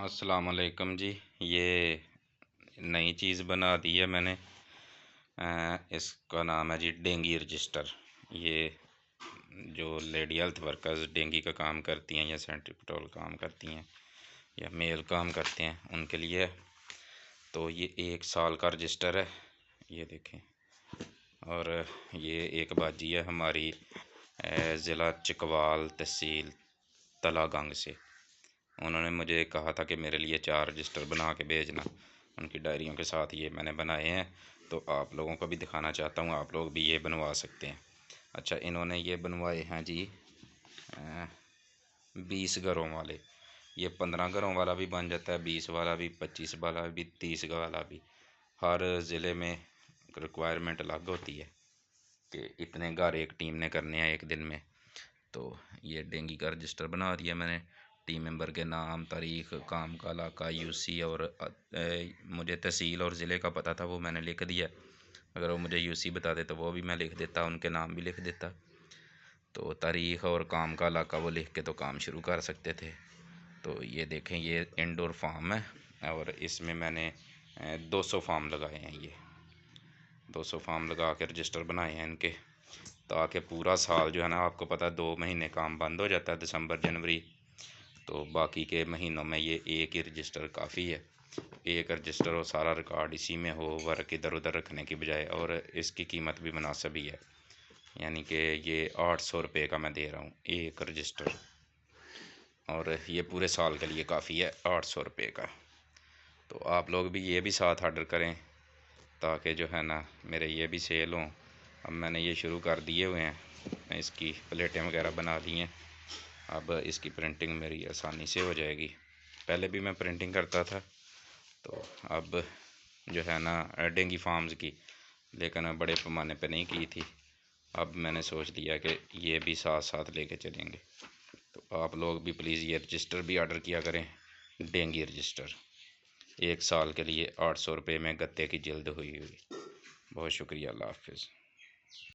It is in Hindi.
अस्सलाम वालेकुम जी। ये नई चीज़ बना दी है मैंने। इसका नाम है जी डेंगी रजिस्टर। ये जो लेडी हेल्थ वर्कर्स डेंगी का काम करती हैं या सेंट्रीपिटल काम करती हैं या मेल काम करते हैं उनके लिए। तो ये 1 साल का रजिस्टर है, ये देखें। और ये एक बाजी है हमारी ज़िला चिकवाल तहसील तलागंग से। उन्होंने मुझे कहा था कि मेरे लिए 4 रजिस्टर बना के भेजना, उनकी डायरियों के साथ ये मैंने बनाए हैं। तो आप लोगों को भी दिखाना चाहता हूँ, आप लोग भी ये बनवा सकते हैं। अच्छा, इन्होंने ये बनवाए हैं जी 20 घरों वाले। ये 15 घरों वाला भी बन जाता है, 20 वाला भी, 25 वाला भी, 30 वाला भी। हर ज़िले में रिक्वायरमेंट अलग होती है कि इतने घर एक टीम ने करने हैं एक दिन में। तो ये डेंगी का रजिस्टर बना दिया मैंने। टीम मेंबर के नाम, तारीख़, काम का इलाका, यूसी और मुझे तहसील और ज़िले का पता था, वो मैंने लिख दिया। अगर वो मुझे यूसी बता दे तो वो भी मैं लिख देता, उनके नाम भी लिख देता। तो तारीख़ और काम का इलाका वो लिख के तो काम शुरू कर सकते थे। तो ये देखें, ये इंडोर फार्म है और इसमें मैंने 200 फार्म लगाए हैं। ये 200 फार्म लगा के रजिस्टर बनाए हैं इनके, ताकि पूरा साल जो है ना, आपको पता है 2 महीने काम बंद हो जाता है, दिसंबर जनवरी। तो बाकी के महीनों में ये एक ही रजिस्टर काफ़ी है। एक रजिस्टर हो, सारा रिकॉर्ड इसी में हो, वर्क इधर उधर रखने की बजाय। और इसकी कीमत भी मुनासिब ही है, यानी कि ये 800 रुपये का मैं दे रहा हूँ एक रजिस्टर। और ये पूरे साल के लिए काफ़ी है 800 रुपये का। तो आप लोग भी ये भी साथ ऑर्डर करें, ताकि जो है ना मेरे ये भी सेल हों। अब मैंने ये शुरू कर दिए हुए हैं, इसकी प्लेटें वगैरह बना दी हैं। अब इसकी प्रिंटिंग मेरी आसानी से हो जाएगी। पहले भी मैं प्रिंटिंग करता था, तो अब जो है ना डेंगी फार्म्स की, लेकिन बड़े पैमाने पे नहीं की थी। अब मैंने सोच लिया कि ये भी साथ साथ लेके चलेंगे। तो आप लोग भी प्लीज़ ये रजिस्टर भी ऑर्डर किया करें, डेंगी रजिस्टर। 1 साल के लिए 800 रुपये में गत्ते की जल्द हुई। बहुत शुक्रिया, अल्लाह हाफिज़।